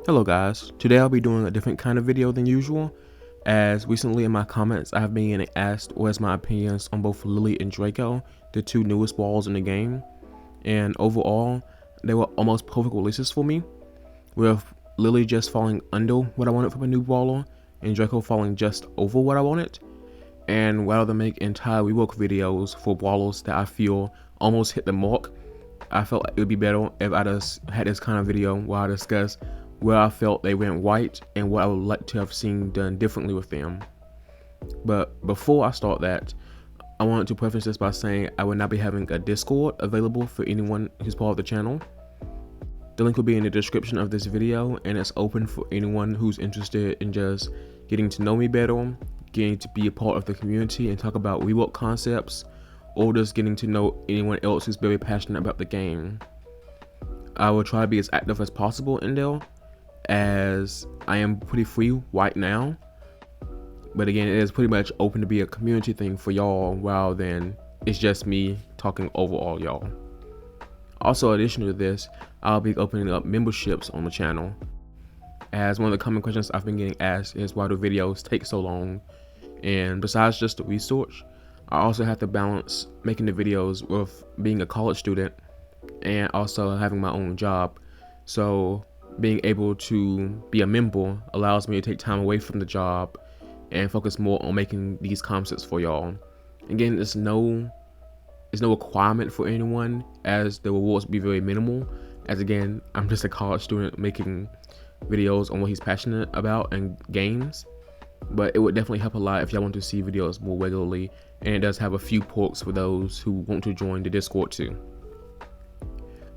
Hello guys, today I'll be doing a different kind of video than usual, as recently in my comments I have been getting asked what is my opinions on both Lily and Draco, the two newest brawls in the game, and overall they were almost perfect releases for me, with Lily just falling under what I wanted from a new brawler and Draco falling just over what I wanted. And rather than make entire rework videos for brawlers that I feel almost hit the mark, I felt like it would be better if I just had this kind of video where I discuss where I felt they went right and what I would like to have seen done differently with them. But before I start that, I wanted to preface this by saying I will not be having a Discord available for anyone who's part of the channel. The link will be in the description of this video, and it's open for anyone who's interested in just getting to know me better, getting to be a part of the community and talk about rework concepts, or just getting to know anyone else who's very passionate about the game. I will try to be as active as possible in there, as I am pretty free right now, but again, it is pretty much open to be a community thing for y'all rather than it's just me talking over all y'all. Also, in addition to this, I'll be opening up memberships on the channel, as one of the common questions I've been getting asked is why do videos take so long, and besides just the research, I also have to balance making the videos with being a college student and also having my own job. So being able to be a member allows me to take time away from the job and focus more on making these concepts for y'all. Again, there's no requirement for anyone, as the rewards will be very minimal, as again, I'm just a college student making videos on what he's passionate about and games. But it would definitely help a lot if y'all want to see videos more regularly, and it does have a few perks for those who want to join the Discord too.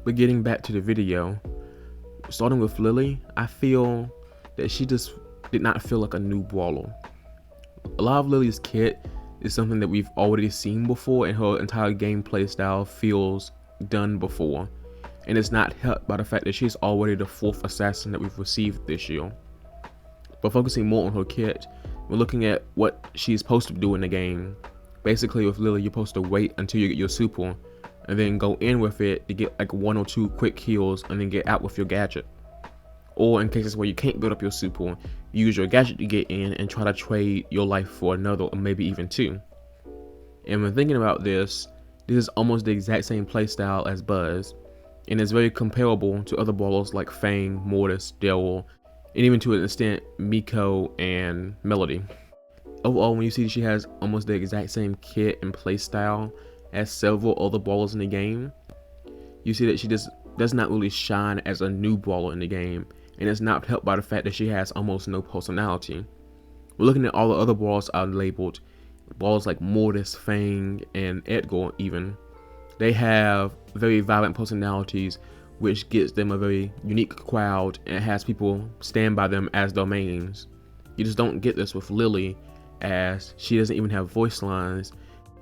But getting back to the video, starting with Lily, I feel that she just did not feel like a new brawler. A lot of Lily's kit is something that we've already seen before, and her entire gameplay style feels done before, and it's not helped by the fact that she's already the 4th assassin that we've received this year. But focusing more on her kit, we're looking at what she's supposed to do in the game. Basically with Lily, you're supposed to wait until you get your super and then go in with it to get like 1 or 2 quick kills and then get out with your gadget. Or in cases where you can't build up your super, use your gadget to get in and try to trade your life for another or maybe even 2. And when thinking about this is almost the exact same playstyle as Buzz, and it's very comparable to other brawlers like Fang, Mortis, Daryl, and even to an extent Miko and Melody. Overall, when you see she has almost the exact same kit and playstyle as several other brawlers in the game, you see that she just does not really shine as a new brawler in the game, and it's not helped by the fact that she has almost no personality. We're looking at all the other brawlers I've labeled, brawlers like Mortis, Fang, and Edgar even. They have very vibrant personalities, which gets them a very unique crowd and has people stand by them as their mains. You just don't get this with Lily, as she doesn't even have voice lines,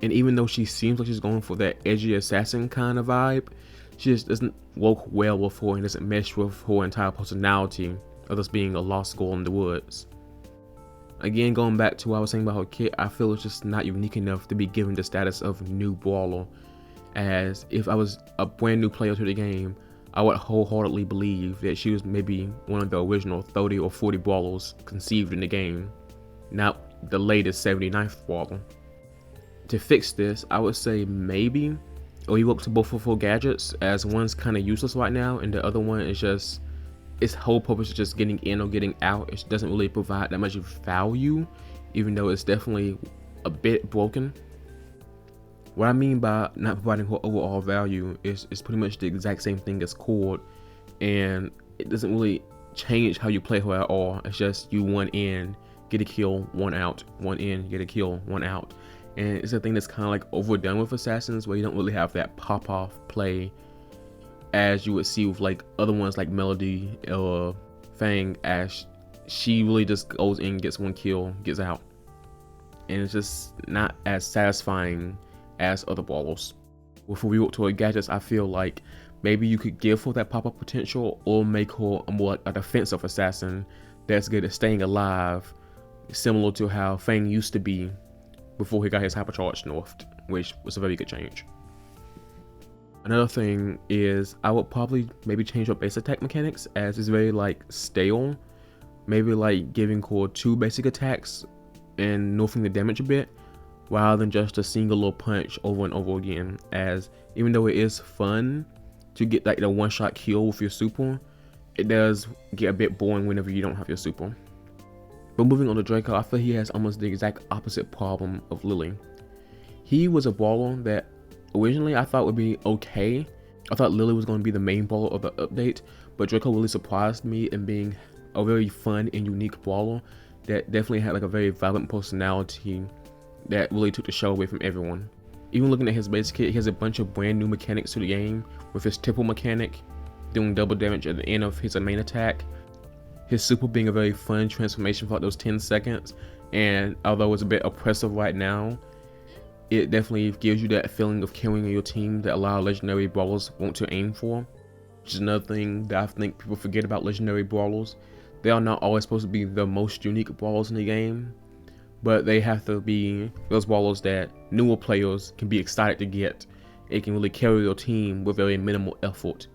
and even though she seems like she's going for that edgy assassin kind of vibe, she just doesn't work well with her and doesn't mesh with her entire personality of just being a lost girl in the woods. Again, going back to what I was saying about her kit, I feel it's just not unique enough to be given the status of new brawler, as if I was a brand new player to the game, I would wholeheartedly believe that she was maybe one of the original 30 or 40 brawlers conceived in the game, not the latest 79th brawler. To fix this, I would say maybe rework to both of her gadgets, as one's kind of useless right now and the other one is just, its whole purpose is just getting in or getting out. It doesn't really provide that much value, even though it's definitely a bit broken. What I mean by not providing her overall value is pretty much the exact same thing as Cord, and it doesn't really change how you play her at all. It's just you 1 in, get a kill, 1 out, 1 in, get a kill, 1 out. And it's a thing that's kind of like overdone with assassins, where you don't really have that pop-off play as you would see with like other ones like Melody or Fang, as she really just goes in, gets 1 kill, gets out. And it's just not as satisfying as other brawlers. With rework to her gadgets, I feel like maybe you could give her that pop-up potential, or make her a more like a defensive assassin that's good at staying alive, similar to how Fang used to be before he got his hypercharge nerfed, which was a very good change. Another thing is I would probably maybe change up base attack mechanics, as it's very like stale. Maybe like giving core 2 basic attacks and nerfing the damage a bit, rather than just a single little punch over and over again, as even though it is fun to get like the one-shot kill with your super, it does get a bit boring whenever you don't have your super. But moving on to Draco, I feel he has almost the exact opposite problem of Lily. He was a brawler that originally I thought would be okay. I thought Lily was going to be the main brawler of the update, but Draco really surprised me in being a very fun and unique brawler that definitely had like a very vibrant personality that really took the show away from everyone. Even looking at his base kit, he has a bunch of brand new mechanics to the game, with his triple mechanic doing double damage at the end of his main attack, his super being a very fun transformation for like those 10 seconds, and although it's a bit oppressive right now, it definitely gives you that feeling of carrying your team that a lot of legendary brawlers want to aim for, which is another thing that I think people forget about legendary brawlers. They are not always supposed to be the most unique brawlers in the game, but they have to be those brawlers that newer players can be excited to get. It can really carry your team with very minimal effort.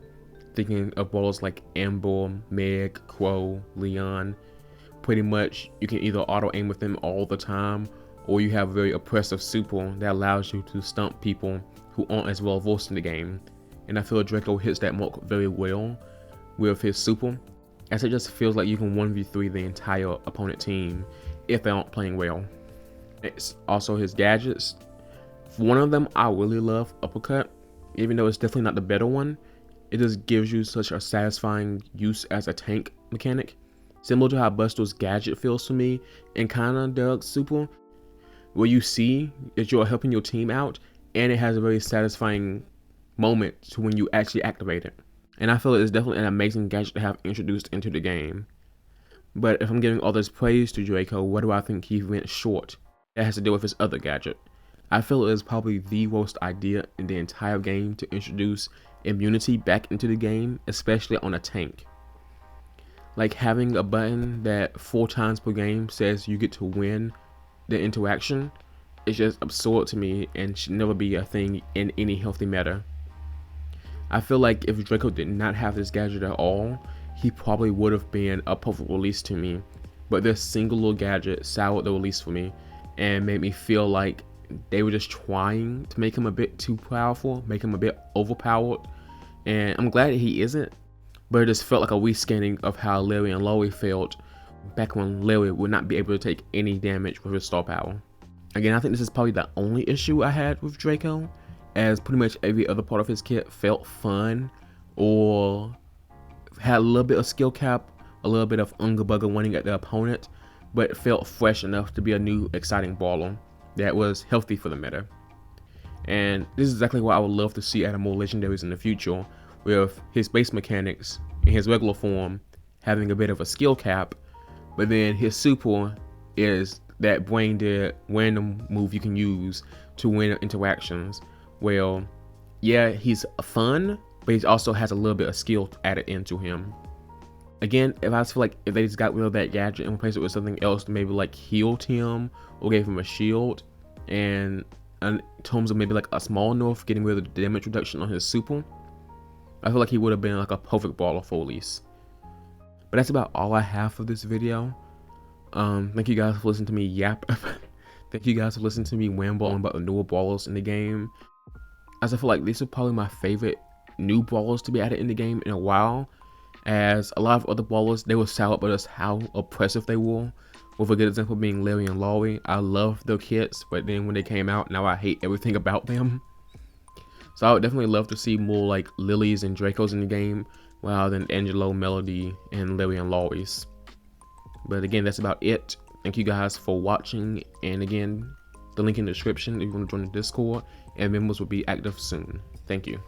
Thinking of brawlers like Amber, Meg, Crow, Leon. Pretty much you can either auto aim with them all the time, or you have a very oppressive super that allows you to stump people who aren't as well versed in the game. And I feel Draco hits that mark very well with his super, as it just feels like you can 1v3 the entire opponent team if they aren't playing well. It's also his gadgets. For one of them, I really love Uppercut, even though it's definitely not the better one. It just gives you such a satisfying use as a tank mechanic, similar to how Buster's gadget feels to me, and kinda Doug's super, where you see that you're helping your team out, and it has a very satisfying moment to when you actually activate it. And I feel it's definitely an amazing gadget to have introduced into the game. But if I'm giving all this praise to Draco, what do I think he went short? That has to do with his other gadget. I feel it is probably the worst idea in the entire game to introduce immunity back into the game, especially on a tank. Like having a button that 4 times per game says you get to win the interaction is just absurd to me and should never be a thing in any healthy meta. I feel like if Draco did not have this gadget at all, he probably would have been a perfect release to me, but this single little gadget soured the release for me and made me feel like they were just trying to make him a bit too powerful, make him a bit overpowered, and I'm glad that he isn't, but it just felt like a rescanning of how Larry and Laurie felt back when Larry would not be able to take any damage with his star power. Again, I think this is probably the only issue I had with Draco, as pretty much every other part of his kit felt fun or had a little bit of skill cap, a little bit of Unga Bugger winning at the opponent, but it felt fresh enough to be a new exciting brawler that was healthy for the meta. And this is exactly what I would love to see out of more legendaries in the future, with his base mechanics in his regular form having a bit of a skill cap, but then his super is that brain dead random move you can use to win interactions. Well, yeah, he's fun, but he also has a little bit of skill added into him. Again, if I feel like if they just got rid of that gadget and replaced it with something else, maybe like healed him or gave him a shield, and in terms of maybe like a small nerf, getting rid of the damage reduction on his super, I feel like he would have been like a perfect brawler for release. But that's about all I have for this video. Thank you guys for listening to me yap. Thank you guys for listening to me ramble on about the newer brawlers in the game, as I feel like these are probably my favorite new brawlers to be added in the game in a while, as a lot of other brawlers, they were sour about us how oppressive they were, with a good example being Larry and Laurie. I love their kits, but then when they came out, now I hate everything about them. So I would definitely love to see more like Lilies and Dracos in the game, rather than Angelo, Melody, and Larry and Laurie's. But again, that's about it. Thank you guys for watching, and again, the link in the description if you want to join the Discord, and members will be active soon. Thank you.